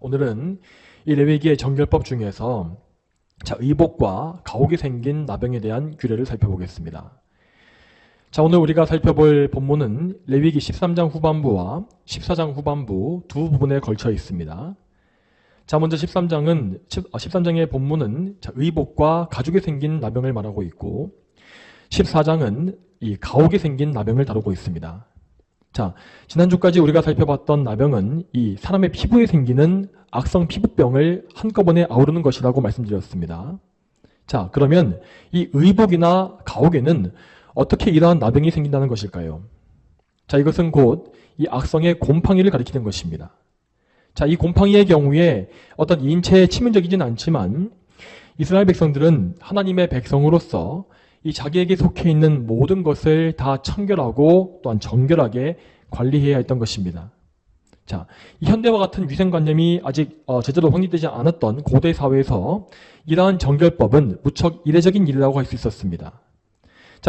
오늘은 이 레위기의 정결법 중에서 의복과 가옥이 생긴 나병에 대한 규례를 살펴보겠습니다. 오늘 우리가 살펴볼 본문은 레위기 13장 후반부와 14장 후반부 두 부분에 걸쳐 있습니다. 먼저 13장의 본문은 의복과 가죽이 생긴 나병을 말하고 있고 14장은 이 가옥이 생긴 나병을 다루고 있습니다. 지난주까지 우리가 살펴봤던 나병은 이 사람의 피부에 생기는 악성 피부병을 한꺼번에 아우르는 것이라고 말씀드렸습니다. 그러면 이 의복이나 가옥에는 어떻게 이러한 나병이 생긴다는 것일까요? 이것은 곧 이 악성의 곰팡이를 가리키는 것입니다. 이 곰팡이의 경우에 어떤 인체에 치명적이진 않지만 이스라엘 백성들은 하나님의 백성으로서 이 자기에게 속해 있는 모든 것을 다 청결하고 또한 정결하게 관리해야 했던 것입니다. 이 현대와 같은 위생관념이 아직 제대로 확립되지 않았던 고대 사회에서 이러한 정결법은 무척 이례적인 일이라고 할 수 있었습니다.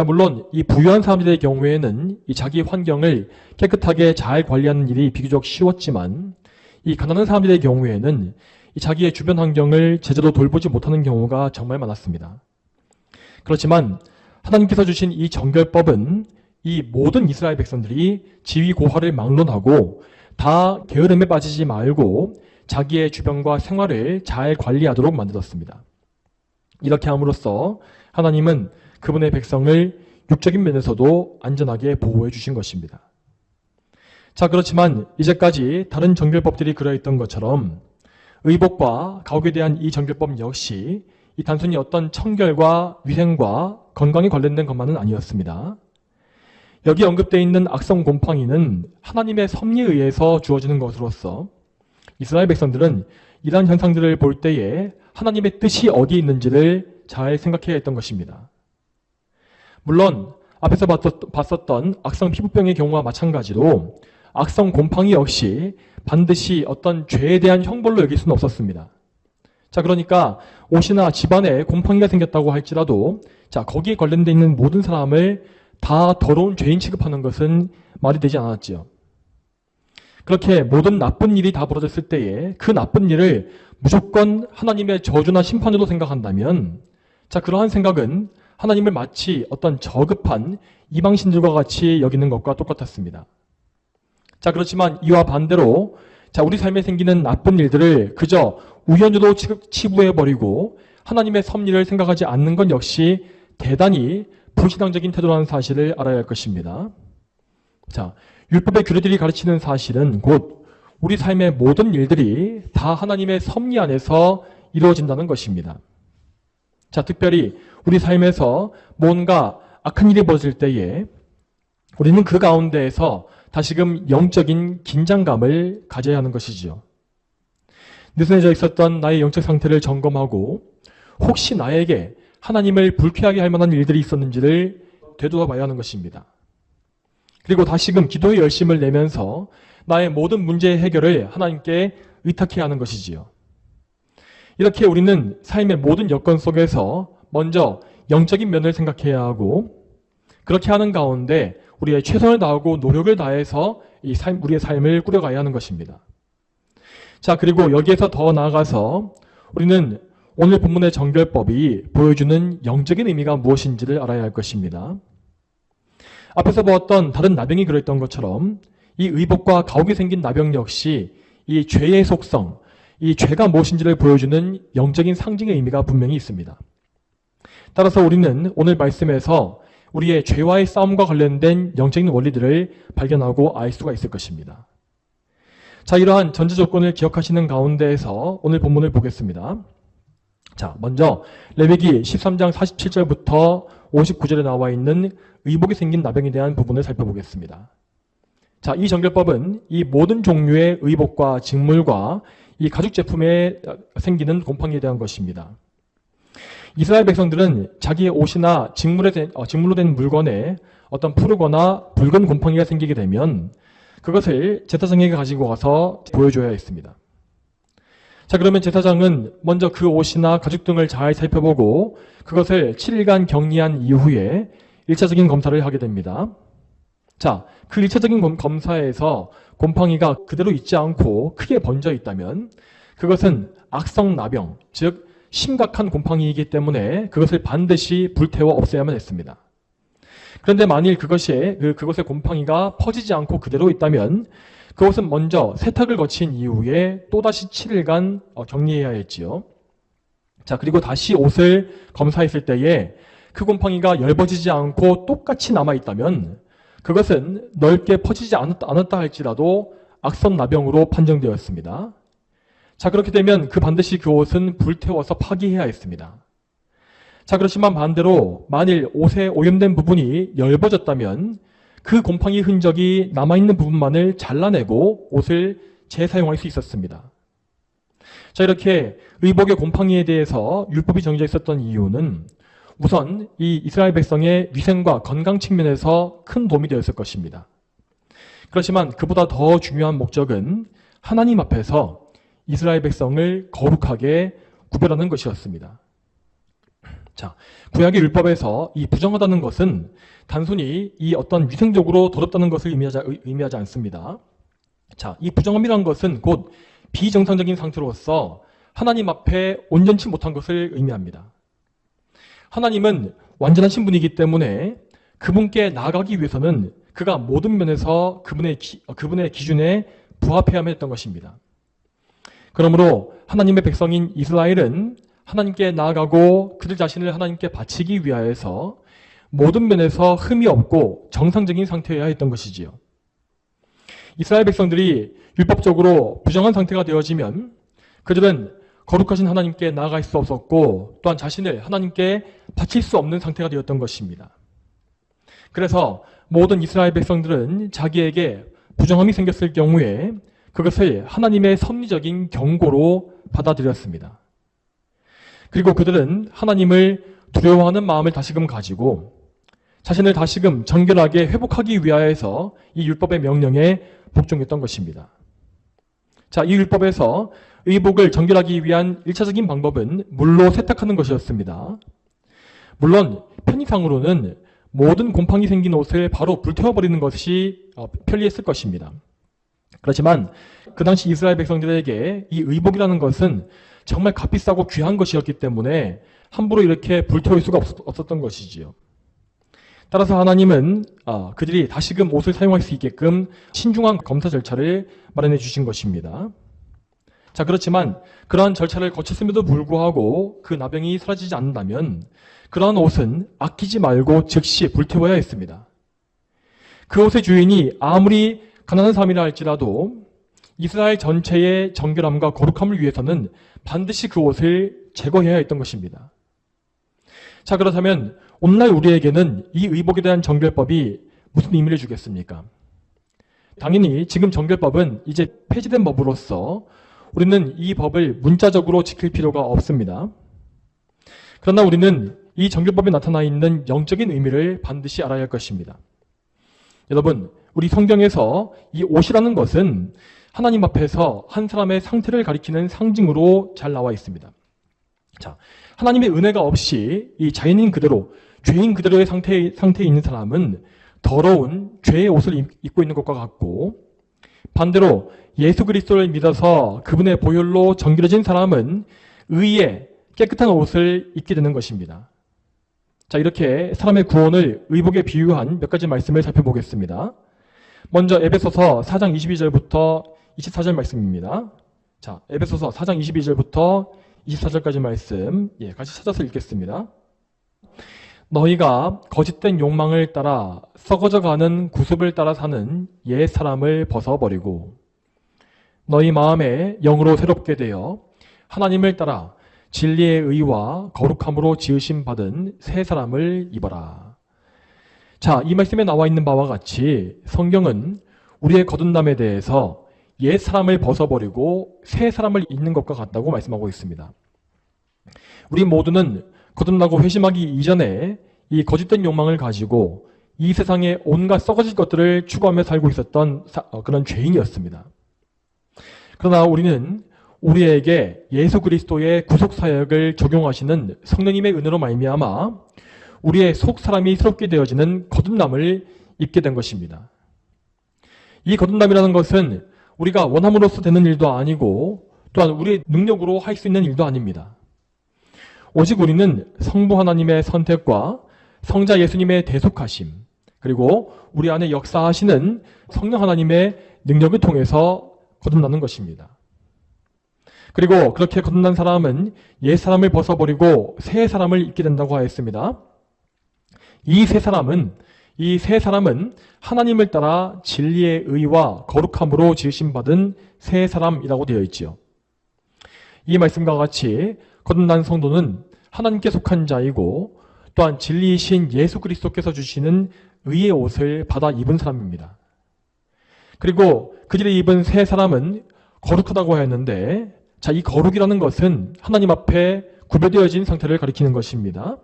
물론 이 부유한 사람들의 경우에는 이 자기 환경을 깨끗하게 잘 관리하는 일이 비교적 쉬웠지만 이 가난한 사람들의 경우에는 이 자기의 주변 환경을 제대로 돌보지 못하는 경우가 정말 많았습니다. 그렇지만 하나님께서 주신 이 정결법은 이 모든 이스라엘 백성들이 지위고하를 막론하고 다 게으름에 빠지지 말고 자기의 주변과 생활을 잘 관리하도록 만들었습니다. 이렇게 함으로써 하나님은 그분의 백성을 육적인 면에서도 안전하게 보호해 주신 것입니다. 그렇지만 이제까지 다른 정결법들이 그려있던 것처럼 의복과 가옥에 대한 이 정결법 역시 이 단순히 어떤 청결과 위생과 건강에 관련된 것만은 아니었습니다. 여기 언급되어 있는 악성 곰팡이는 하나님의 섭리에 의해서 주어지는 것으로서 이스라엘 백성들은 이러한 현상들을 볼 때에 하나님의 뜻이 어디에 있는지를 잘 생각해야 했던 것입니다. 물론 앞에서 봤었던 악성 피부병의 경우와 마찬가지로 악성 곰팡이 역시 반드시 어떤 죄에 대한 형벌로 여길 수는 없었습니다. 그러니까 옷이나 집안에 곰팡이가 생겼다고 할지라도 거기에 관련되어 있는 모든 사람을 다 더러운 죄인 취급하는 것은 말이 되지 않았지요. 그렇게 모든 나쁜 일이 다 벌어졌을 때에 그 나쁜 일을 무조건 하나님의 저주나 심판으로 생각한다면 그러한 생각은 하나님을 마치 어떤 저급한 이방신들과 같이 여기는 것과 똑같았습니다. 그렇지만 이와 반대로 우리 삶에 생기는 나쁜 일들을 그저 우연으로 치부해버리고 하나님의 섭리를 생각하지 않는 것 역시 대단히 불신앙적인 태도라는 사실을 알아야 할 것입니다. 율법의 규례들이 가르치는 사실은 곧 우리 삶의 모든 일들이 다 하나님의 섭리 안에서 이루어진다는 것입니다. 특별히 우리 삶에서 뭔가 악한 일이 벌어질 때에 우리는 그 가운데에서 다시금 영적인 긴장감을 가져야 하는 것이지요. 느슨해져 있었던 나의 영적 상태를 점검하고 혹시 나에게 하나님을 불쾌하게 할 만한 일들이 있었는지를 되돌아봐야 하는 것입니다. 그리고 다시금 기도의 열심을 내면서 나의 모든 문제의 해결을 하나님께 의탁해야 하는 것이지요. 이렇게 우리는 삶의 모든 여건 속에서 먼저 영적인 면을 생각해야 하고 그렇게 하는 가운데 우리의 최선을 다하고 노력을 다해서 우리의 삶을 꾸려가야 하는 것입니다. 그리고 여기에서 더 나아가서 우리는 오늘 본문의 정결법이 보여주는 영적인 의미가 무엇인지를 알아야 할 것입니다. 앞에서 보았던 다른 나병이 그랬던 것처럼 이 의복과 가옥이 생긴 나병 역시 이 죄의 속성, 이 죄가 무엇인지를 보여주는 영적인 상징의 의미가 분명히 있습니다. 따라서 우리는 오늘 말씀에서 우리의 죄와의 싸움과 관련된 영적인 원리들을 발견하고 알 수가 있을 것입니다. 이러한 전제 조건을 기억하시는 가운데에서 오늘 본문을 보겠습니다. 먼저 레위기 13장 47절부터 59절에 나와 있는 의복이 생긴 나병에 대한 부분을 살펴보겠습니다. 이 정결법은 이 모든 종류의 의복과 직물과 이 가죽 제품에 생기는 곰팡이에 대한 것입니다. 이스라엘 백성들은 자기의 옷이나 직물로 된 물건에 어떤 푸르거나 붉은 곰팡이가 생기게 되면 그것을 제사장에게 가지고 가서 보여줘야 했습니다. 그러면 제사장은 먼저 그 옷이나 가죽 등을 잘 살펴보고 그것을 7일간 격리한 이후에 1차적인 검사를 하게 됩니다. 그 1차적인 검사에서 곰팡이가 그대로 있지 않고 크게 번져 있다면 그것은 악성나병, 즉 심각한 곰팡이이기 때문에 그것을 반드시 불태워 없애야만 했습니다. 그런데 만일 그것의 곰팡이가 퍼지지 않고 그대로 있다면 그것은 먼저 세탁을 거친 이후에 또다시 7일간 격리해야 했지요. 자, 그리고 다시 옷을 검사했을 때에 그 곰팡이가 엷어지지 않고 똑같이 남아있다면 그것은 넓게 퍼지지 않았다 할지라도 악성나병으로 판정되었습니다. 자, 그렇게 되면 반드시 그 옷은 불태워서 파기해야 했습니다. 자, 그렇지만 반대로 만일 옷에 오염된 부분이 엷어졌다면 그 곰팡이 흔적이 남아있는 부분만을 잘라내고 옷을 재사용할 수 있었습니다. 자, 이렇게 의복의 곰팡이에 대해서 율법이 정해져 있었던 이유는 우선 이 이스라엘 백성의 위생과 건강 측면에서 큰 도움이 되었을 것입니다. 그렇지만 그보다 더 중요한 목적은 하나님 앞에서 이스라엘 백성을 거룩하게 구별하는 것이었습니다. 자, 구약의 율법에서 이 부정하다는 것은 단순히 이 어떤 위생적으로 더럽다는 것을 의미하지 않습니다. 자, 이 부정함이란 것은 곧 비정상적인 상태로서 하나님 앞에 온전치 못한 것을 의미합니다. 하나님은 완전하신 분이기 때문에 그분께 나아가기 위해서는 그가 모든 면에서 그분의 기준에 부합해야만 했던 것입니다. 그러므로 하나님의 백성인 이스라엘은 하나님께 나아가고 그들 자신을 하나님께 바치기 위하여서 모든 면에서 흠이 없고 정상적인 상태여야 했던 것이지요. 이스라엘 백성들이 율법적으로 부정한 상태가 되어지면 그들은 거룩하신 하나님께 나아갈 수 없었고 또한 자신을 하나님께 바칠 수 없는 상태가 되었던 것입니다. 그래서 모든 이스라엘 백성들은 자기에게 부정함이 생겼을 경우에 그것을 하나님의 섭리적인 경고로 받아들였습니다. 그리고 그들은 하나님을 두려워하는 마음을 다시금 가지고 자신을 다시금 정결하게 회복하기 위하여서 이 율법의 명령에 복종했던 것입니다. 자, 이 율법에서 의복을 정결하기 위한 1차적인 방법은 물로 세탁하는 것이었습니다. 물론 편의상으로는 모든 곰팡이 생긴 옷을 바로 불태워버리는 것이 편리했을 것입니다. 그렇지만 그 당시 이스라엘 백성들에게 이 의복이라는 것은 정말 값비싸고 귀한 것이었기 때문에 함부로 이렇게 불태울 수가 없었던 것이지요. 따라서 하나님은 그들이 다시금 옷을 사용할 수 있게끔 신중한 검사 절차를 마련해 주신 것입니다. 자, 그렇지만 그러한 절차를 거쳤음에도 불구하고 그 나병이 사라지지 않는다면 그러한 옷은 아끼지 말고 즉시 불태워야 했습니다. 그 옷의 주인이 아무리 가난한 사람이라 할지라도 이스라엘 전체의 정결함과 거룩함을 위해서는 반드시 그 옷을 제거해야 했던 것입니다. 자, 그렇다면 오늘날 우리에게는 이 의복에 대한 정결법이 무슨 의미를 주겠습니까? 당연히 지금 정결법은 이제 폐지된 법으로서 우리는 이 법을 문자적으로 지킬 필요가 없습니다. 그러나 우리는 이 정결법에 나타나 있는 영적인 의미를 반드시 알아야 할 것입니다. 여러분, 우리 성경에서 이 옷이라는 것은 하나님 앞에서 한 사람의 상태를 가리키는 상징으로 잘 나와 있습니다. 자, 하나님의 은혜가 없이 이 자연인 그대로, 죄인 그대로의 상태에 있는 사람은 더러운 죄의 옷을 입고 있는 것과 같고, 반대로 예수 그리스도를 믿어서 그분의 보혈로 정결해진 사람은 의의 깨끗한 옷을 입게 되는 것입니다. 자, 이렇게 사람의 구원을 의복에 비유한 몇 가지 말씀을 살펴보겠습니다. 먼저 에베소서 4장 22절부터 24절 말씀입니다. 자, 에베소서 4장 22절부터 24절까지 말씀 같이 찾아서 읽겠습니다. 너희가 거짓된 욕망을 따라 썩어져가는 구습을 따라 사는 옛 사람을 벗어버리고 너희 마음에 영으로 새롭게 되어 하나님을 따라 진리의 의와 거룩함으로 지으심 받은 새 사람을 입어라. 자, 이 말씀에 나와 있는 바와 같이 성경은 우리의 거듭남에 대해서 옛 사람을 벗어버리고 새 사람을 입는 것과 같다고 말씀하고 있습니다. 우리 모두는 거듭나고 회심하기 이전에 이 거짓된 욕망을 가지고 이 세상의 온갖 썩어질 것들을 추구하며 살고 있었던 그런 죄인이었습니다. 그러나 우리는 우리에게 예수 그리스도의 구속 사역을 적용하시는 성령님의 은혜로 말미암아 우리의 속 사람이 새롭게 되어지는 거듭남을 입게 된 것입니다. 이 거듭남이라는 것은 우리가 원함으로써 되는 일도 아니고 또한 우리의 능력으로 할 수 있는 일도 아닙니다. 오직 우리는 성부 하나님의 선택과 성자 예수님의 대속하심, 그리고 우리 안에 역사하시는 성령 하나님의 능력을 통해서 거듭나는 것입니다. 그리고 그렇게 거듭난 사람은 옛 사람을 벗어버리고 새 사람을 입게 된다고 하였습니다. 이 새 사람은 하나님을 따라 진리의 의와 거룩함으로 지으심 받은 새 사람이라고 되어 있지요. 이 말씀과 같이 거듭난 성도는 하나님께 속한 자이고 또한 진리이신 예수 그리스도께서 주시는 의의 옷을 받아 입은 사람입니다. 그리고 그들이 입은 새 사람은 거룩하다고 하였는데, 자, 이 거룩이라는 것은 하나님 앞에 구별되어진 상태를 가리키는 것입니다.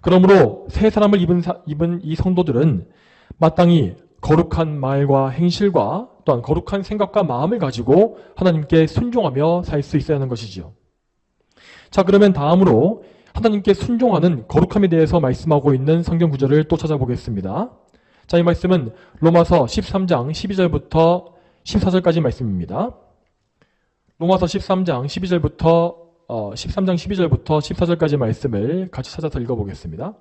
그러므로 새 사람을 입은 이 성도들은 마땅히 거룩한 말과 행실과 또한 거룩한 생각과 마음을 가지고 하나님께 순종하며 살 수 있어야 하는 것이죠. 자, 그러면 다음으로 하나님께 순종하는 거룩함에 대해서 말씀하고 있는 성경 구절을 또 찾아보겠습니다. 자, 이 말씀은 로마서 13장 12절부터 14절까지 말씀입니다. 로마서 13장 12절부터 14절까지 말씀을 같이 찾아서 읽어보겠습니다.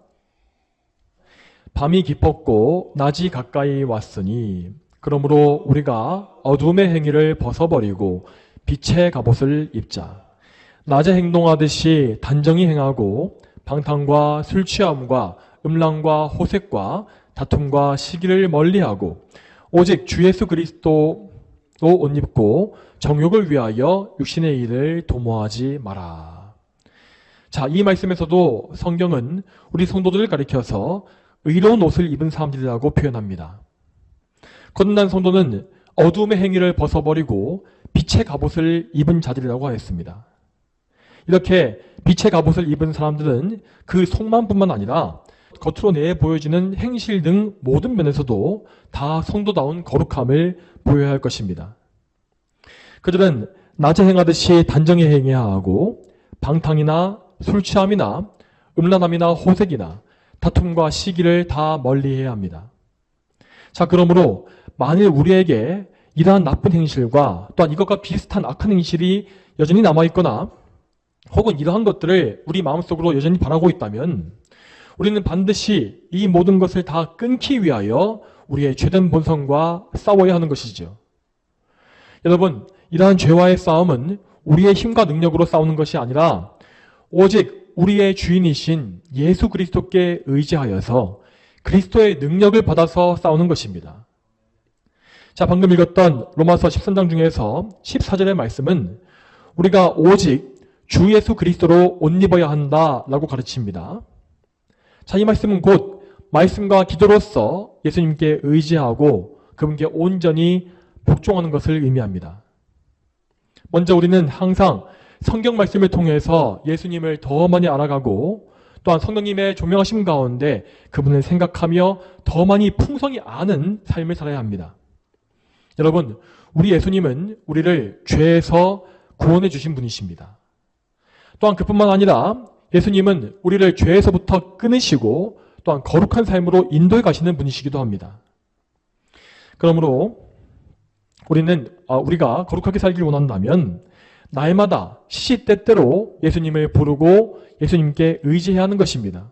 밤이 깊었고 낮이 가까이 왔으니 그러므로 우리가 어둠의 행위를 벗어버리고 빛의 갑옷을 입자. 낮에 행동하듯이 단정히 행하고 방탕과 술 취함과 음란과 호색과 다툼과 시기를 멀리하고 오직 주 예수 그리스도로 옷 입고 정욕을 위하여 육신의 일을 도모하지 마라. 자, 이 말씀에서도 성경은 우리 성도들을 가리켜서 의로운 옷을 입은 사람들이라고 표현합니다. 거듭난 성도는 어둠의 행위를 벗어버리고 빛의 갑옷을 입은 자들이라고 하였습니다. 이렇게 빛의 갑옷을 입은 사람들은 그 속만뿐만 아니라 겉으로 내에 보여지는 행실 등 모든 면에서도 다 성도다운 거룩함을 보여야 할 것입니다. 그들은 낮에 행하듯이 단정히 행해야 하고 방탕이나 술 취함이나 음란함이나 호색이나 다툼과 시기를 다 멀리해야 합니다. 자, 그러므로 만일 우리에게 이러한 나쁜 행실과 또한 이것과 비슷한 악한 행실이 여전히 남아있거나 혹은 이러한 것들을 우리 마음속으로 여전히 바라고 있다면 우리는 반드시 이 모든 것을 다 끊기 위하여 우리의 죄된 본성과 싸워야 하는 것이죠. 여러분, 이러한 죄와의 싸움은 우리의 힘과 능력으로 싸우는 것이 아니라 오직 우리의 주인이신 예수 그리스도께 의지하여서 그리스도의 능력을 받아서 싸우는 것입니다. 자, 방금 읽었던 로마서 13장 중에서 14절의 말씀은 우리가 오직 주 예수 그리스도로 옷 입어야 한다라고 가르칩니다. 자, 이 말씀은 곧 말씀과 기도로서 예수님께 의지하고 그분께 온전히 복종하는 것을 의미합니다. 먼저 우리는 항상 성경 말씀을 통해서 예수님을 더 많이 알아가고 또한 성령님의 조명하심 가운데 그분을 생각하며 더 많이 풍성히 아는 삶을 살아야 합니다. 여러분, 우리 예수님은 우리를 죄에서 구원해 주신 분이십니다. 또한 그뿐만 아니라 예수님은 우리를 죄에서부터 끊으시고 또한 거룩한 삶으로 인도해 가시는 분이시기도 합니다. 그러므로 우리가 거룩하게 살길 원한다면 날마다 시시때때로 예수님을 부르고 예수님께 의지해야 하는 것입니다.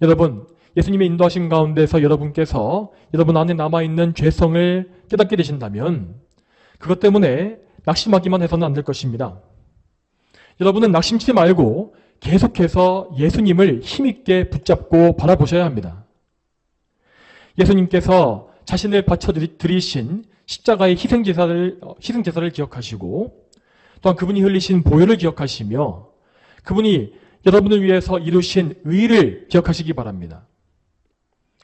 여러분, 예수님의 인도하심 가운데서 여러분께서 여러분 안에 남아있는 죄성을 깨닫게 되신다면 그것 때문에 낙심하기만 해서는 안 될 것입니다. 여러분은 낙심치 말고 계속해서 예수님을 힘있게 붙잡고 바라보셔야 합니다. 예수님께서 자신을 바쳐드리신 십자가의 희생제사를 기억하시고 또한 그분이 흘리신 보혈을 기억하시며 그분이 여러분을 위해서 이루신 의를 기억하시기 바랍니다.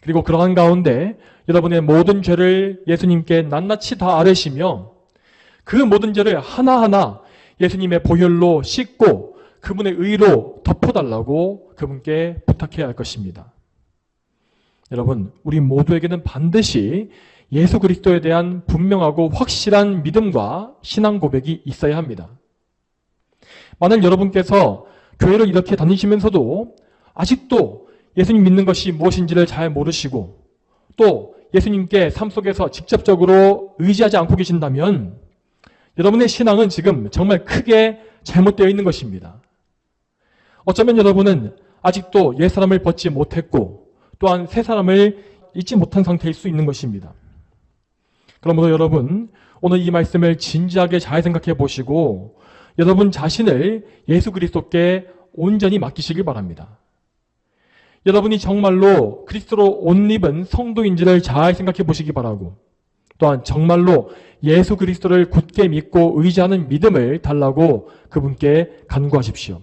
그리고 그러한 가운데 여러분의 모든 죄를 예수님께 낱낱이 다 아뢰시며 그 모든 죄를 하나하나 예수님의 보혈로 씻고 그분의 의로 덮어달라고 그분께 부탁해야 할 것입니다. 여러분, 우리 모두에게는 반드시 예수 그리스도에 대한 분명하고 확실한 믿음과 신앙 고백이 있어야 합니다. 만약 여러분께서 교회를 이렇게 다니시면서도 아직도 예수님 믿는 것이 무엇인지를 잘 모르시고 또 예수님께 삶 속에서 직접적으로 의지하지 않고 계신다면 여러분의 신앙은 지금 정말 크게 잘못되어 있는 것입니다. 어쩌면 여러분은 아직도 옛사람을 벗지 못했고 또한 새사람을 잊지 못한 상태일 수 있는 것입니다. 그러므로 여러분, 오늘 이 말씀을 진지하게 잘 생각해 보시고 여러분 자신을 예수 그리스도께 온전히 맡기시길 바랍니다. 여러분이 정말로 그리스도로 옷 입은 성도인지를 잘 생각해 보시기 바라고, 또한 정말로 예수 그리스도를 굳게 믿고 의지하는 믿음을 달라고 그분께 간구하십시오.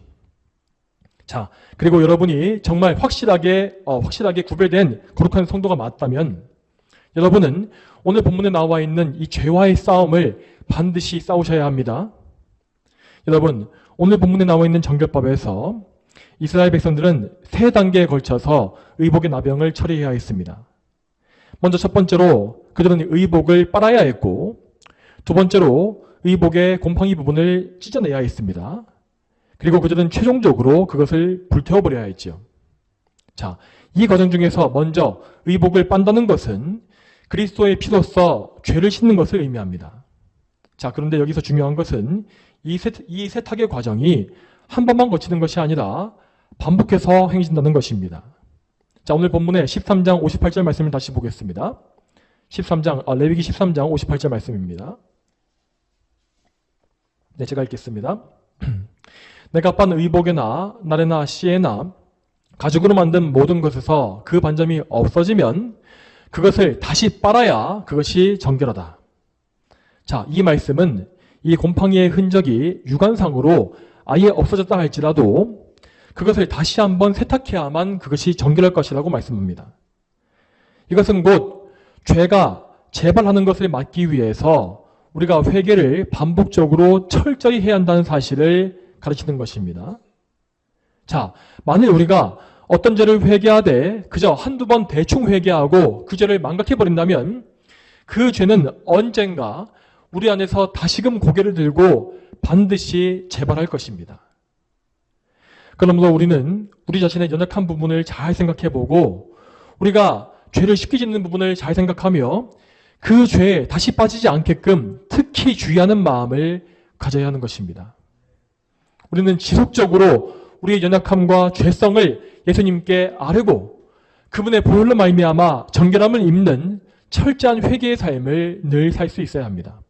자, 그리고 여러분이 정말 확실하게 구별된 거룩한 성도가 맞다면 여러분은 오늘 본문에 나와 있는 이 죄와의 싸움을 반드시 싸우셔야 합니다. 여러분, 오늘 본문에 나와 있는 정결법에서 이스라엘 백성들은 세 단계에 걸쳐서 의복의 나병을 처리해야 했습니다. 먼저 첫 번째로 그들은 의복을 빨아야 했고, 두 번째로 의복의 곰팡이 부분을 찢어내야 했습니다. 그리고 그들은 최종적으로 그것을 불태워버려야 했죠. 자, 이 과정 중에서 먼저 의복을 빤다는 것은 그리스도의 피로써 죄를 씻는 것을 의미합니다. 자, 그런데 여기서 중요한 것은 이 세탁의 과정이 한 번만 거치는 것이 아니라 반복해서 행해진다는 것입니다. 자, 오늘 본문의 13장 58절 말씀을 다시 보겠습니다. 레위기 13장 58절 말씀입니다. 네, 제가 읽겠습니다. 내가 빤 의복에나 나래나 씨에나 가죽으로 만든 모든 것에서 그 반점이 없어지면 그것을 다시 빨아야 그것이 정결하다. 자, 이 말씀은 이 곰팡이의 흔적이 육안상으로 아예 없어졌다 할지라도 그것을 다시 한번 세탁해야만 그것이 정결할 것이라고 말씀합니다. 이것은 곧 죄가 재발하는 것을 막기 위해서 우리가 회개를 반복적으로 철저히 해야 한다는 사실을 가르치는 것입니다. 자, 만일 우리가 어떤 죄를 회개하되 그저 한두 번 대충 회개하고 그 죄를 망각해버린다면 그 죄는 언젠가 우리 안에서 다시금 고개를 들고 반드시 재발할 것입니다. 그러므로 우리는 우리 자신의 연약한 부분을 잘 생각해보고 우리가 죄를 쉽게 짓는 부분을 잘 생각하며 그 죄에 다시 빠지지 않게끔 특히 주의하는 마음을 가져야 하는 것입니다. 우리는 지속적으로 우리의 연약함과 죄성을 예수님께 아뢰고 그분의 보혈로 말미암아 정결함을 입는 철저한 회개의 삶을 늘 살 수 있어야 합니다.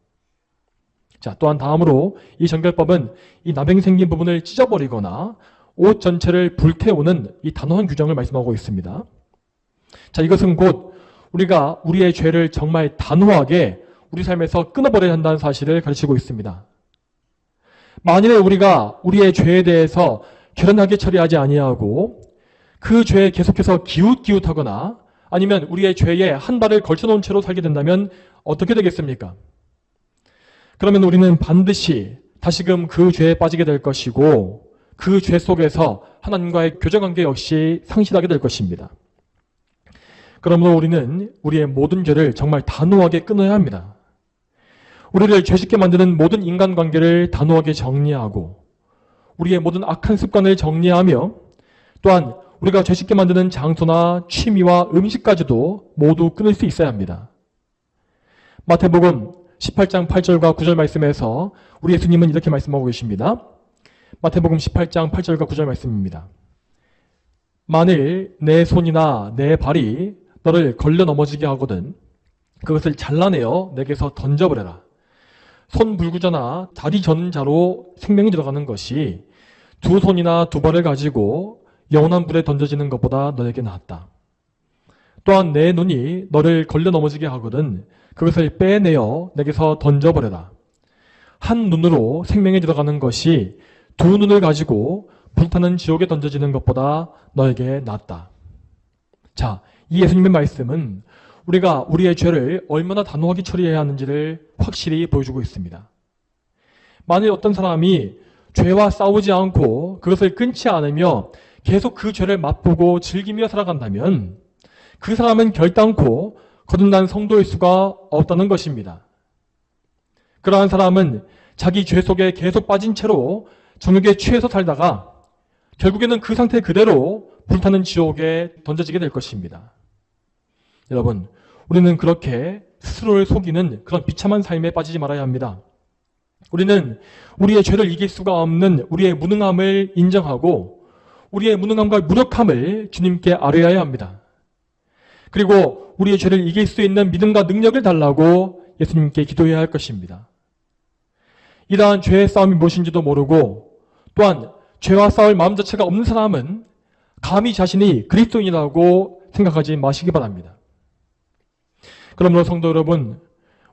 자, 또한 다음으로 이 정결법은 이 나병이 생긴 부분을 찢어버리거나 옷 전체를 불태우는 이 단호한 규정을 말씀하고 있습니다. 자, 이것은 곧 우리가 우리의 죄를 정말 단호하게 우리 삶에서 끊어버려야 한다는 사실을 가르치고 있습니다. 만일에 우리가 우리의 죄에 대해서 결연하게 처리하지 아니하고 그 죄에 계속해서 기웃기웃하거나 아니면 우리의 죄에 한 발을 걸쳐놓은 채로 살게 된다면 어떻게 되겠습니까? 그러면 우리는 반드시 다시금 그 죄에 빠지게 될 것이고 그 죄 속에서 하나님과의 교제관계 역시 상실하게 될 것입니다. 그러므로 우리는 우리의 모든 죄를 정말 단호하게 끊어야 합니다. 우리를 죄짓게 만드는 모든 인간관계를 단호하게 정리하고 우리의 모든 악한 습관을 정리하며 또한 우리가 죄짓게 만드는 장소나 취미와 음식까지도 모두 끊을 수 있어야 합니다. 마태복음 18장 8절과 9절 말씀에서 우리 예수님은 이렇게 말씀하고 계십니다. 마태복음 18장 8절과 9절 말씀입니다. 만일 내 손이나 내 발이 너를 걸려 넘어지게 하거든 그것을 잘라내어 내게서 던져버려라. 손 불구자나 다리 저는 자로 생명이 들어가는 것이 두 손이나 두 발을 가지고 영원한 불에 던져지는 것보다 너에게 낫다. 또한 내 눈이 너를 걸려 넘어지게 하거든 그것을 빼내어 내게서 던져버려라. 한 눈으로 생명에 들어가는 것이 두 눈을 가지고 불타는 지옥에 던져지는 것보다 너에게 낫다. 자, 이 예수님의 말씀은 우리가 우리의 죄를 얼마나 단호하게 처리해야 하는지를 확실히 보여주고 있습니다. 만일 어떤 사람이 죄와 싸우지 않고 그것을 끊지 않으며 계속 그 죄를 맛보고 즐기며 살아간다면 그 사람은 결단코 거듭난 성도일 수가 없다는 것입니다. 그러한 사람은 자기 죄 속에 계속 빠진 채로 정욕에 취해서 살다가 결국에는 그 상태 그대로 불타는 지옥에 던져지게 될 것입니다. 여러분, 우리는 그렇게 스스로를 속이는 그런 비참한 삶에 빠지지 말아야 합니다. 우리는 우리의 죄를 이길 수가 없는 우리의 무능함을 인정하고 우리의 무능함과 무력함을 주님께 아뢰어야 합니다. 그리고 우리의 죄를 이길 수 있는 믿음과 능력을 달라고 예수님께 기도해야 할 것입니다. 이러한 죄의 싸움이 무엇인지도 모르고 또한 죄와 싸울 마음 자체가 없는 사람은 감히 자신이 그리스도인이라고 생각하지 마시기 바랍니다. 그러므로 성도 여러분,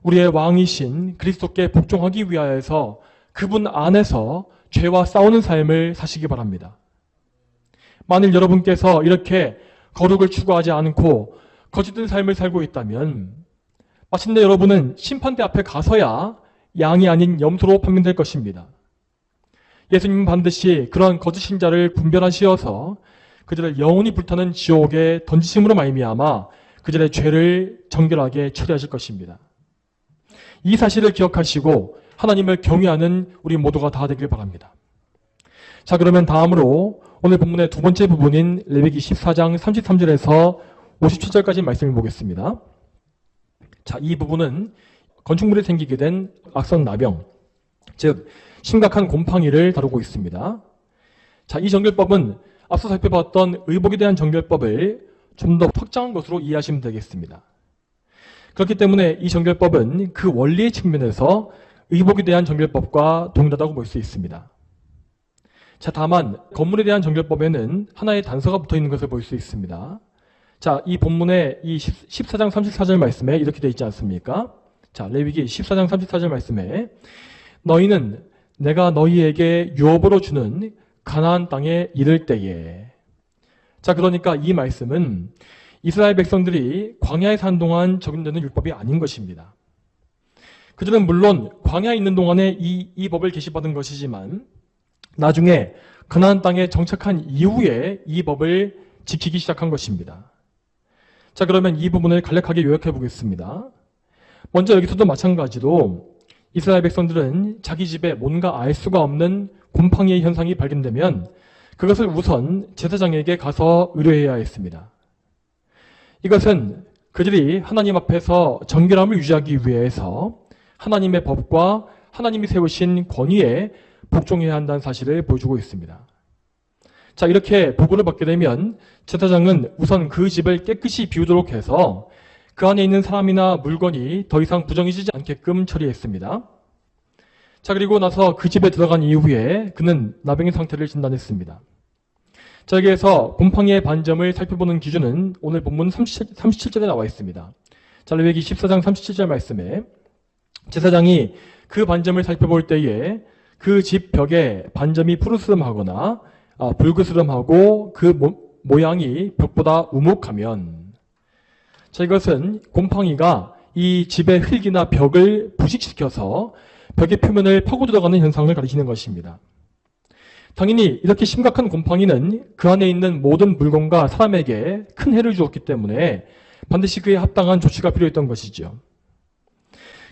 우리의 왕이신 그리스도께 복종하기 위하여서 그분 안에서 죄와 싸우는 삶을 사시기 바랍니다. 만일 여러분께서 이렇게 거룩을 추구하지 않고 거짓된 삶을 살고 있다면 마침내 여러분은 심판대 앞에 가서야 양이 아닌 염소로 판명될 것입니다. 예수님은 반드시 그러한 거짓 신자를 분별하시어서 그들을 영원히 불타는 지옥에 던지심으로 말미암아 그들의 죄를 정결하게 처리하실 것입니다. 이 사실을 기억하시고 하나님을 경외하는 우리 모두가 다 되길 바랍니다. 자, 그러면 다음으로 오늘 본문의 두 번째 부분인 레위기 14장 33절에서 57절까지 말씀을 보겠습니다. 자, 이 부분은 건축물에 생기게 된 악성 나병, 즉 심각한 곰팡이를 다루고 있습니다. 자, 이 정결법은 앞서 살펴봤던 의복에 대한 정결법을 좀 더 확장한 것으로 이해하시면 되겠습니다. 그렇기 때문에 이 정결법은 그 원리의 측면에서 의복에 대한 정결법과 동일하다고 볼 수 있습니다. 자, 다만 건물에 대한 정결법에는 하나의 단서가 붙어 있는 것을 볼 수 있습니다. 자, 이 본문의 이 14장 34절 말씀에 이렇게 되어 있지 않습니까? 자, 레위기 14장 34절 말씀에 너희는 내가 너희에게 유업으로 주는 가나안 땅에 이를 때에. 자, 그러니까 이 말씀은 이스라엘 백성들이 광야에 산 동안 적용되는 율법이 아닌 것입니다. 그들은 물론 광야에 있는 동안에 이 법을 계시받은 것이지만 나중에 가나안 땅에 정착한 이후에 이 법을 지키기 시작한 것입니다. 자, 그러면 이 부분을 간략하게 요약해 보겠습니다. 먼저 여기서도 마찬가지로 이스라엘 백성들은 자기 집에 뭔가 알 수가 없는 곰팡이의 현상이 발견되면 그것을 우선 제사장에게 가서 의뢰해야 했습니다. 이것은 그들이 하나님 앞에서 정결함을 유지하기 위해서 하나님의 법과 하나님이 세우신 권위에 복종해야 한다는 사실을 보여주고 있습니다. 자, 이렇게 보고를 받게 되면 제사장은 우선 그 집을 깨끗이 비우도록 해서 그 안에 있는 사람이나 물건이 더 이상 부정해지지 않게끔 처리했습니다. 자, 그리고 나서 그 집에 들어간 이후에 그는 나병의 상태를 진단했습니다. 자, 여기에서 곰팡이의 반점을 살펴보는 기준은 오늘 본문 37절에 나와 있습니다. 자, 레위기 14장 37절 말씀에 제사장이 그 반점을 살펴볼 때에 그 집 벽에 반점이 푸르스름하거나 붉으스름하고 그 모양이 벽보다 우묵하면, 자, 이것은 곰팡이가 이 집의 흙이나 벽을 부식시켜서 벽의 표면을 파고 들어가는 현상을 가리키는 것입니다. 당연히 이렇게 심각한 곰팡이는 그 안에 있는 모든 물건과 사람에게 큰 해를 주었기 때문에 반드시 그에 합당한 조치가 필요했던 것이죠.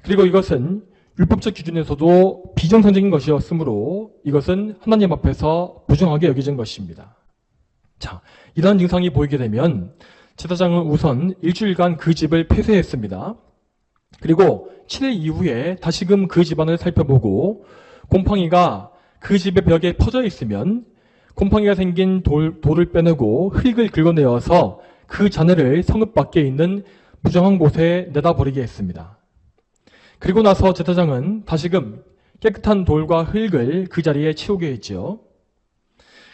그리고 이것은 율법적 기준에서도 비정상적인 것이었으므로 이것은 하나님 앞에서 부정하게 여겨진 것입니다. 자, 이러한 증상이 보이게 되면 제사장은 우선 일주일간 그 집을 폐쇄했습니다. 그리고 7일 이후에 다시금 그 집안을 살펴보고 곰팡이가 그 집의 벽에 퍼져 있으면 곰팡이가 생긴 돌을 빼내고 흙을 긁어내어서 그 잔해를 성읍 밖에 있는 부정한 곳에 내다 버리게 했습니다. 그리고 나서 제사장은 다시금 깨끗한 돌과 흙을 그 자리에 치우게 했죠.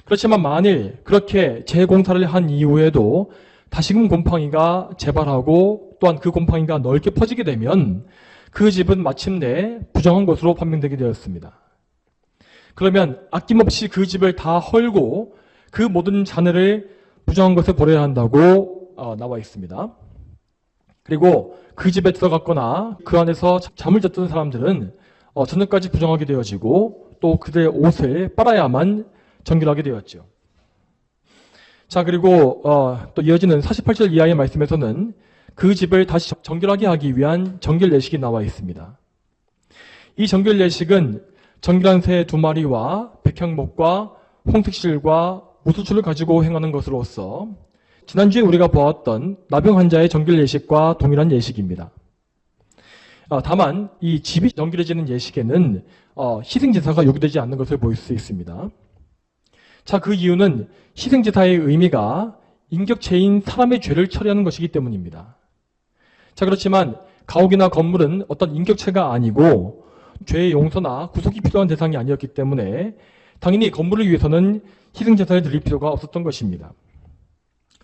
그렇지만 만일 그렇게 재공사를 한 이후에도 다시금 곰팡이가 재발하고 또한 그 곰팡이가 넓게 퍼지게 되면 그 집은 마침내 부정한 것으로 판명되게 되었습니다. 그러면 아낌없이 그 집을 다 헐고 그 모든 잔해를 부정한 것에 버려야 한다고 나와 있습니다. 그리고 그 집에 들어갔거나 그 안에서 잠을 잤던 사람들은 저녁까지 부정하게 되어지고 또 그들의 옷을 빨아야만 정결하게 되었죠. 자, 그리고 또 이어지는 48절 이하의 말씀에서는 그 집을 다시 정결하게 하기 위한 정결 예식이 나와 있습니다. 이 정결 예식은 정결한 새 2마리와 백향목과 홍색실과 우수추를 가지고 행하는 것으로서 지난주에 우리가 보았던 나병 환자의 정결 예식과 동일한 예식입니다. 다만 이 집이 연결해지는 예식에는 희생제사가 요구되지 않는 것을 볼 수 있습니다. 자, 그 이유는 희생제사의 의미가 인격체인 사람의 죄를 처리하는 것이기 때문입니다. 자, 그렇지만 가옥이나 건물은 어떤 인격체가 아니고 죄의 용서나 구속이 필요한 대상이 아니었기 때문에 당연히 건물을 위해서는 희생제사를 드릴 필요가 없었던 것입니다.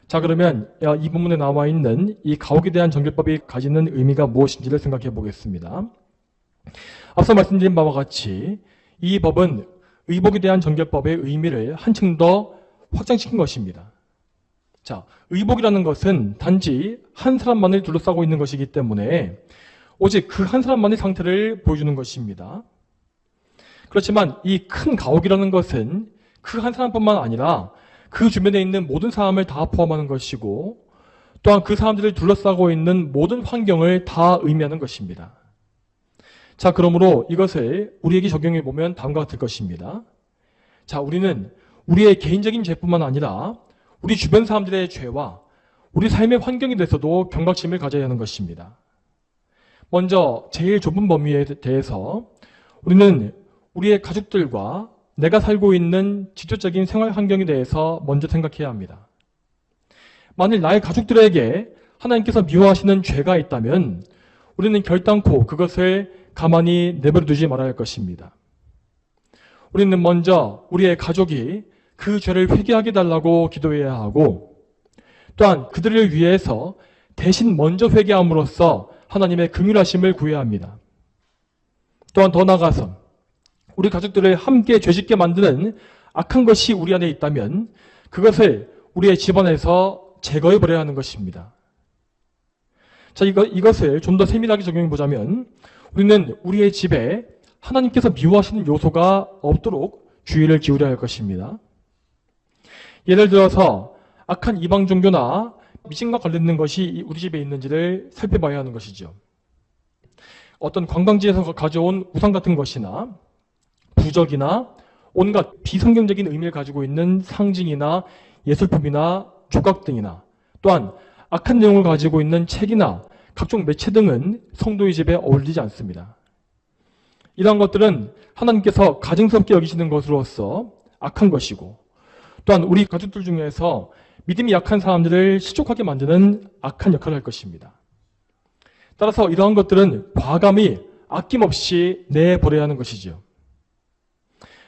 자, 그러면 이 본문에 나와 있는 이 가옥에 대한 정결법이 가지는 의미가 무엇인지를 생각해 보겠습니다. 앞서 말씀드린 바와 같이 이 법은 의복에 대한 정결법의 의미를 한층 더 확장시킨 것입니다. 자, 의복이라는 것은 단지 한 사람만을 둘러싸고 있는 것이기 때문에 오직 그 한 사람만의 상태를 보여주는 것입니다. 그렇지만 이 큰 가옥이라는 것은 그 한 사람뿐만 아니라 그 주변에 있는 모든 사람을 다 포함하는 것이고 또한 그 사람들을 둘러싸고 있는 모든 환경을 다 의미하는 것입니다. 자, 그러므로 이것을 우리에게 적용해 보면 다음과 같을 것입니다. 자, 우리는 우리의 개인적인 죄뿐만 아니라 우리 주변 사람들의 죄와 우리 삶의 환경에 대해서도 경각심을 가져야 하는 것입니다. 먼저 제일 좁은 범위에 대해서 우리는 우리의 가족들과 내가 살고 있는 직접적인 생활 환경에 대해서 먼저 생각해야 합니다. 만일 나의 가족들에게 하나님께서 미워하시는 죄가 있다면 우리는 결단코 그것을 가만히 내버려 두지 말아야 할 것입니다. 우리는 먼저 우리의 가족이 그 죄를 회개하게 달라고 기도해야 하고 또한 그들을 위해서 대신 먼저 회개함으로써 하나님의 긍휼하심을 구해야 합니다. 또한 더 나아가서 우리 가족들을 함께 죄짓게 만드는 악한 것이 우리 안에 있다면 그것을 우리의 집안에서 제거해 버려야 하는 것입니다. 자, 이것을 좀 더 세밀하게 적용해 보자면 우리는 우리의 집에 하나님께서 미워하시는 요소가 없도록 주의를 기울여야 할 것입니다. 예를 들어서 악한 이방 종교나 미신과 관련된 것이 우리 집에 있는지를 살펴봐야 하는 것이죠. 어떤 관광지에서 가져온 우상 같은 것이나 부적이나 온갖 비성경적인 의미를 가지고 있는 상징이나 예술품이나 조각 등이나 또한 악한 내용을 가지고 있는 책이나 각종 매체 등은 성도의 집에 어울리지 않습니다. 이러한 것들은 하나님께서 가증스럽게 여기시는 것으로서 악한 것이고 또한 우리 가족들 중에서 믿음이 약한 사람들을 실족하게 만드는 악한 역할을 할 것입니다. 따라서 이러한 것들은 과감히 아낌없이 내버려야 하는 것이죠.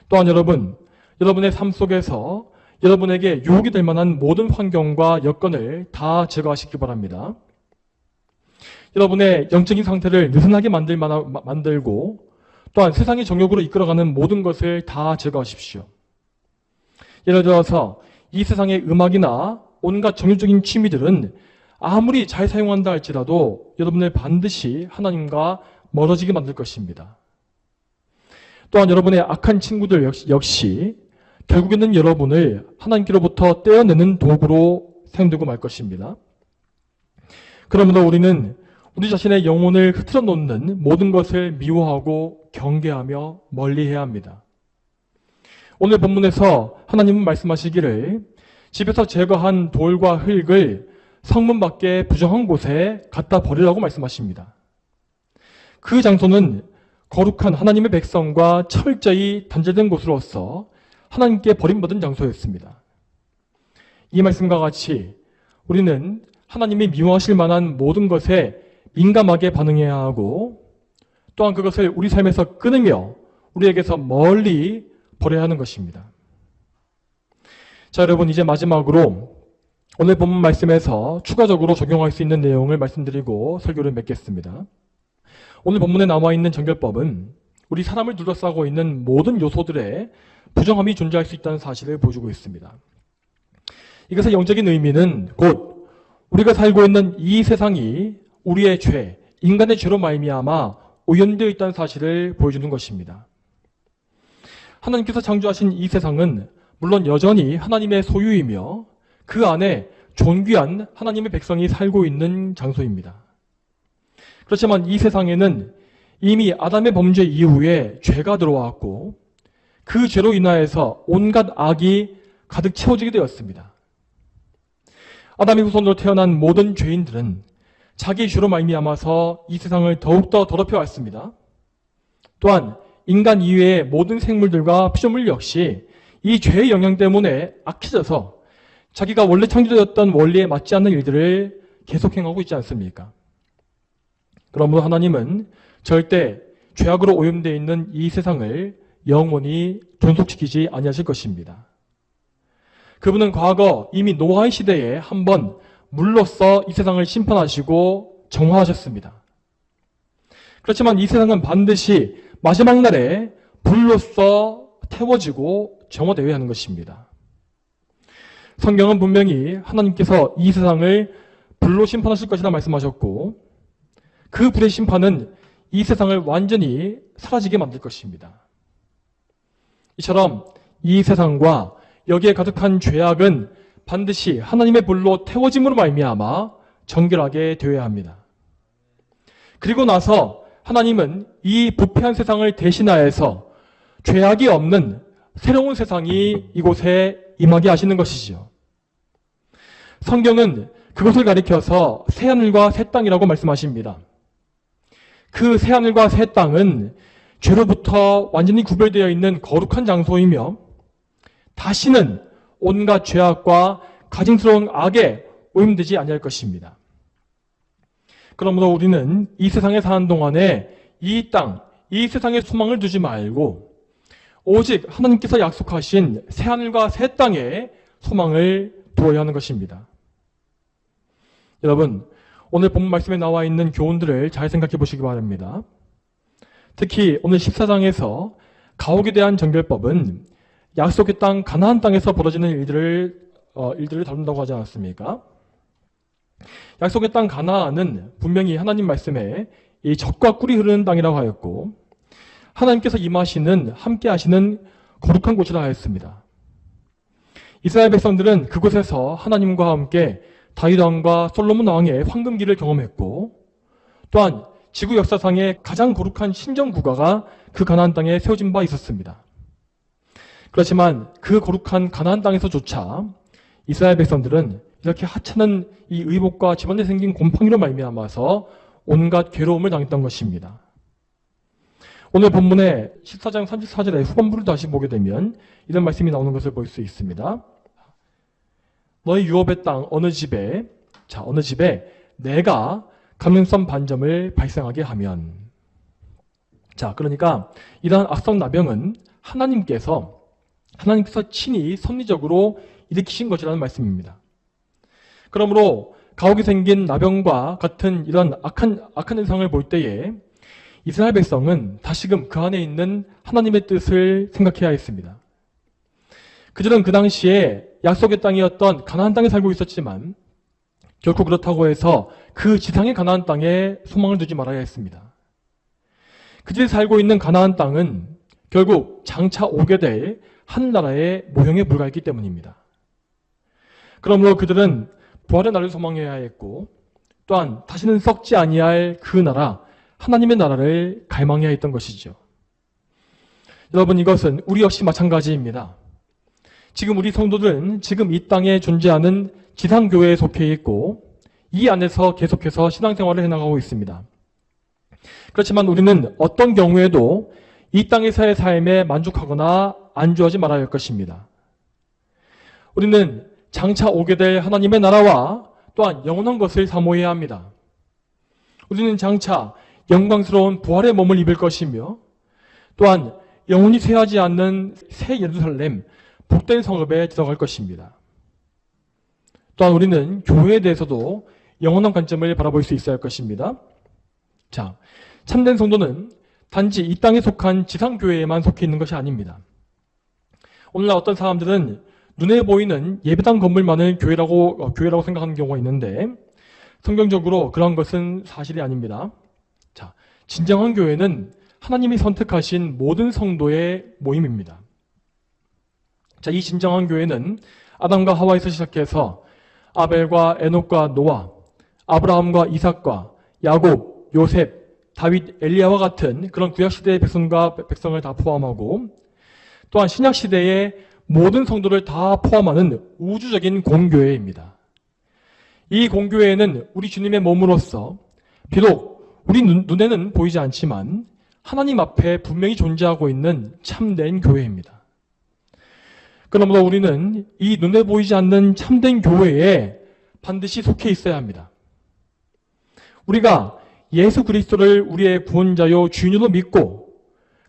또한 여러분의 삶 속에서 여러분에게 유혹이 될 만한 모든 환경과 여건을 다 제거하시기 바랍니다. 여러분의 영적인 상태를 느슨하게 만들고 또한 세상의 정욕으로 이끌어가는 모든 것을 다 제거하십시오. 예를 들어서 이 세상의 음악이나 온갖 정욕적인 취미들은 아무리 잘 사용한다 할지라도 여러분을 반드시 하나님과 멀어지게 만들 것입니다. 또한 여러분의 악한 친구들 역시 결국에는 여러분을 하나님께로부터 떼어내는 도구로 사용되고 말 것입니다. 그러므로 우리는 우리 자신의 영혼을 흐트러 놓는 모든 것을 미워하고 경계하며 멀리해야 합니다. 오늘 본문에서 하나님은 말씀하시기를 집에서 제거한 돌과 흙을 성문 밖에 부정한 곳에 갖다 버리라고 말씀하십니다. 그 장소는 거룩한 하나님의 백성과 철저히 단절된 곳으로서 하나님께 버림받은 장소였습니다. 이 말씀과 같이 우리는 하나님이 미워하실 만한 모든 것에 민감하게 반응해야 하고 또한 그것을 우리 삶에서 끊으며 우리에게서 멀리 버려야 하는 것입니다. 자, 여러분, 이제 마지막으로 오늘 본문 말씀에서 추가적으로 적용할 수 있는 내용을 말씀드리고 설교를 맺겠습니다. 오늘 본문에 나와 있는 정결법은 우리 사람을 둘러싸고 있는 모든 요소들에 부정함이 존재할 수 있다는 사실을 보여주고 있습니다. 이것의 영적인 의미는 곧 우리가 살고 있는 이 세상이 우리의 죄, 인간의 죄로 말미암아 오염되어 있다는 사실을 보여주는 것입니다. 하나님께서 창조하신 이 세상은 물론 여전히 하나님의 소유이며 그 안에 존귀한 하나님의 백성이 살고 있는 장소입니다. 그렇지만 이 세상에는 이미 아담의 범죄 이후에 죄가 들어왔고 그 죄로 인하여서 온갖 악이 가득 채워지게 되었습니다. 아담의 후손으로 태어난 모든 죄인들은 자기 죄로 말미암아서 이 세상을 더욱더 더럽혀 왔습니다. 또한 인간 이외의 모든 생물들과 피조물 역시 이 죄의 영향 때문에 악해져서 자기가 원래 창조되었던 원리에 맞지 않는 일들을 계속 행하고 있지 않습니까? 그러므로 하나님은 절대 죄악으로 오염되어 있는 이 세상을 영원히 존속시키지 아니하실 것입니다. 그분은 과거 이미 노아의 시대에 한번 물로써 이 세상을 심판하시고 정화하셨습니다. 그렇지만 이 세상은 반드시 마지막 날에 불로써 태워지고 정화되어야 하는 것입니다. 성경은 분명히 하나님께서 이 세상을 불로 심판하실 것이라 말씀하셨고 그 불의 심판은 이 세상을 완전히 사라지게 만들 것입니다. 이처럼 이 세상과 여기에 가득한 죄악은 반드시 하나님의 불로 태워짐으로 말미암아 정결하게 되어야 합니다. 그리고 나서 하나님은 이 부패한 세상을 대신하여서 죄악이 없는 새로운 세상이 이곳에 임하게 하시는 것이지요. 성경은 그것을 가리켜서 새하늘과 새 땅이라고 말씀하십니다. 그 새하늘과 새 땅은 죄로부터 완전히 구별되어 있는 거룩한 장소이며 다시는 온갖 죄악과 가증스러운 악에 오염되지 아니할 것입니다. 그러므로 우리는 이 세상에 사는 동안에 이 땅, 이 세상에 소망을 두지 말고 오직 하나님께서 약속하신 새하늘과 새 땅에 소망을 두어야 하는 것입니다. 여러분, 오늘 본문 말씀에 나와 있는 교훈들을 잘 생각해 보시기 바랍니다. 특히 오늘 14장에서 가옥에 대한 정결법은 약속의 땅 가나안 땅에서 벌어지는 일들을 다룬다고 하지 않았습니까? 약속의 땅 가나안은 분명히 하나님 말씀에 이 젖과 꿀이 흐르는 땅이라고 하였고 하나님께서 임하시는 함께 하시는 거룩한 곳이라 하였습니다. 이스라엘 백성들은 그곳에서 하나님과 함께 다윗 왕과 솔로몬 왕의 황금기를 경험했고 또한 지구 역사상의 가장 거룩한 신정국가가 그 가나안 땅에 세워진 바 있었습니다. 그렇지만 그 거룩한 가나안 땅에서조차 이스라엘 백성들은 이렇게 하찮은 이 의복과 집안에 생긴 곰팡이로 말미암아서 온갖 괴로움을 당했던 것입니다. 오늘 본문의 14장 34절의 후반부를 다시 보게 되면 이런 말씀이 나오는 것을 볼 수 있습니다. 너희 유업의 땅 어느 집에 내가 감염성 반점을 발생하게 하면 그러니까 이러한 악성 나병은 하나님께서 친히 섭리적으로 일으키신 것이라는 말씀입니다. 그러므로 가옥이 생긴 나병과 같은 이런 악한 현상을 볼 때에 이스라엘 백성은 다시금 그 안에 있는 하나님의 뜻을 생각해야 했습니다. 그들은 그 당시에 약속의 땅이었던 가나안 땅에 살고 있었지만 결코 그렇다고 해서 그 지상의 가나안 땅에 소망을 두지 말아야 했습니다. 그들이 살고 있는 가나안 땅은 결국 장차 오게 될 한 나라의 모형에 불과했기 때문입니다. 그러므로 그들은 부활의 날을 소망해야 했고 또한 다시는 썩지 아니할 그 나라, 하나님의 나라를 갈망해야 했던 것이죠. 여러분, 이것은 우리 역시 마찬가지입니다. 지금 우리 성도들은 지금 이 땅에 존재하는 지상교회에 속해 있고 이 안에서 계속해서 신앙생활을 해나가고 있습니다. 그렇지만 우리는 어떤 경우에도 이 땅에서의 삶에 만족하거나 안주하지 말아야 할 것입니다. 우리는 장차 오게 될 하나님의 나라와 또한 영원한 것을 사모해야 합니다. 우리는 장차 영광스러운 부활의 몸을 입을 것이며 또한 영원히 쇠하지 않는 새 예루살렘, 복된 성읍에 들어갈 것입니다. 또한 우리는 교회에 대해서도 영원한 관점을 바라볼 수 있어야 할 것입니다. 참된 성도는 단지 이 땅에 속한 지상교회에만 속해 있는 것이 아닙니다. 오늘날 어떤 사람들은 눈에 보이는 예배당 건물만을 교회라고 생각하는 경우가 있는데 성경적으로 그런 것은 사실이 아닙니다. 진정한 교회는 하나님이 선택하신 모든 성도의 모임입니다. 이 진정한 교회는 아담과 하와에서 시작해서 아벨과 에녹과 노아, 아브라함과 이삭과 야곱, 요셉, 다윗, 엘리야와 같은 그런 구약시대의 백성을 다 포함하고 또한 신약시대의 모든 성도를 다 포함하는 우주적인 공교회입니다. 이 공교회는 우리 주님의 몸으로서 비록 우리 눈에는 보이지 않지만 하나님 앞에 분명히 존재하고 있는 참된 교회입니다. 그러므로 우리는 이 눈에 보이지 않는 참된 교회에 반드시 속해 있어야 합니다. 우리가 예수 그리스도를 우리의 구원자요 주인으로 믿고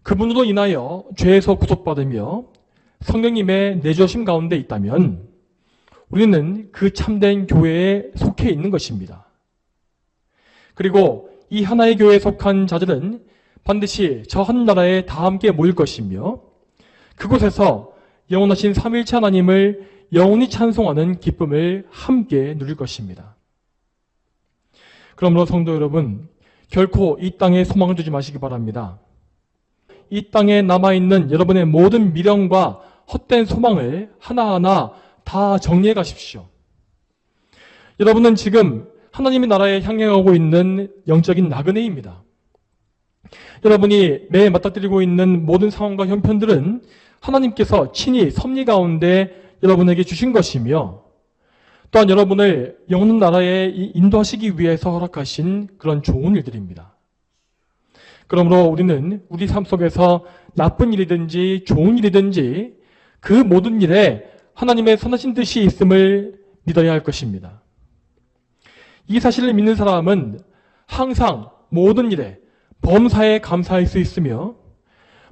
그분으로 인하여 죄에서 구속받으며 성령님의 내주심 가운데 있다면 우리는 그 참된 교회에 속해 있는 것입니다. 그리고 이 하나의 교회에 속한 자들은 반드시 저 한 나라에 다 함께 모일 것이며 그곳에서 영원하신 삼위일체 하나님을 영원히 찬송하는 기쁨을 함께 누릴 것입니다. 그러므로 성도 여러분, 결코 이 땅에 소망을 두지 마시기 바랍니다. 이 땅에 남아있는 여러분의 모든 미련과 헛된 소망을 하나하나 다 정리해 가십시오. 여러분은 지금 하나님의 나라에 향해가고 있는 영적인 나그네입니다. 여러분이 매일 맞닥뜨리고 있는 모든 상황과 형편들은 하나님께서 친히 섭리 가운데 여러분에게 주신 것이며 또한 여러분을 영원한 나라에 인도하시기 위해서 허락하신 그런 좋은 일들입니다. 그러므로 우리는 우리 삶 속에서 나쁜 일이든지 좋은 일이든지 그 모든 일에 하나님의 선하신 뜻이 있음을 믿어야 할 것입니다. 이 사실을 믿는 사람은 항상 모든 일에 범사에 감사할 수 있으며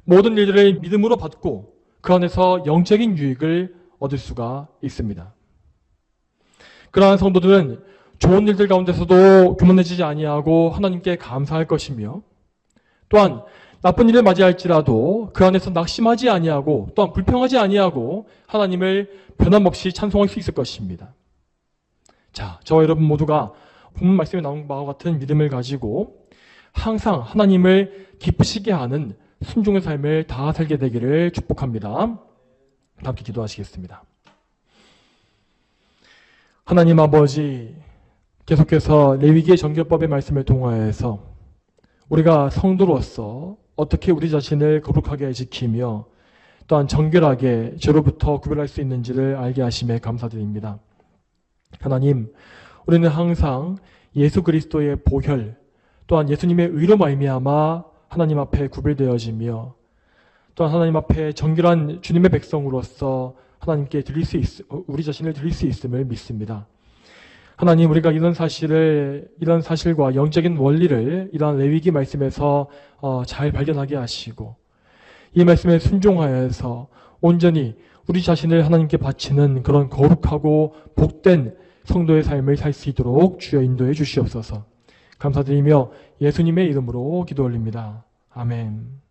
모든 일들을 믿음으로 받고 그 안에서 영적인 유익을 얻을 수가 있습니다. 그러한 성도들은 좋은 일들 가운데서도 교만해지지 아니하고 하나님께 감사할 것이며 또한 나쁜 일을 맞이할지라도 그 안에서 낙심하지 아니하고 또한 불평하지 아니하고 하나님을 변함없이 찬송할 수 있을 것입니다. 자, 저와 여러분 모두가 본문 말씀에 나온 바와 같은 믿음을 가지고 항상 하나님을 기쁘시게 하는 순종의 삶을 다 살게 되기를 축복합니다. 함께 기도하시겠습니다. 하나님 아버지, 계속해서 레위기의 정결법의 말씀을 통하여서 우리가 성도로서 어떻게 우리 자신을 거룩하게 지키며 또한 정결하게 죄로부터 구별할 수 있는지를 알게 하심에 감사드립니다. 하나님, 우리는 항상 예수 그리스도의 보혈 또한 예수님의 의로 말미암아 하나님 앞에 구별되어지며 또한 하나님 앞에 정결한 주님의 백성으로서 하나님께 우리 자신을 드릴 수 있음을 믿습니다. 하나님, 우리가 이런 사실과 영적인 원리를 이러한 레위기 말씀에서 잘 발견하게 하시고 이 말씀에 순종하여서 온전히 우리 자신을 하나님께 바치는 그런 거룩하고 복된 성도의 삶을 살 수 있도록 주여 인도해 주시옵소서. 감사드리며 예수님의 이름으로 기도 올립니다. 아멘.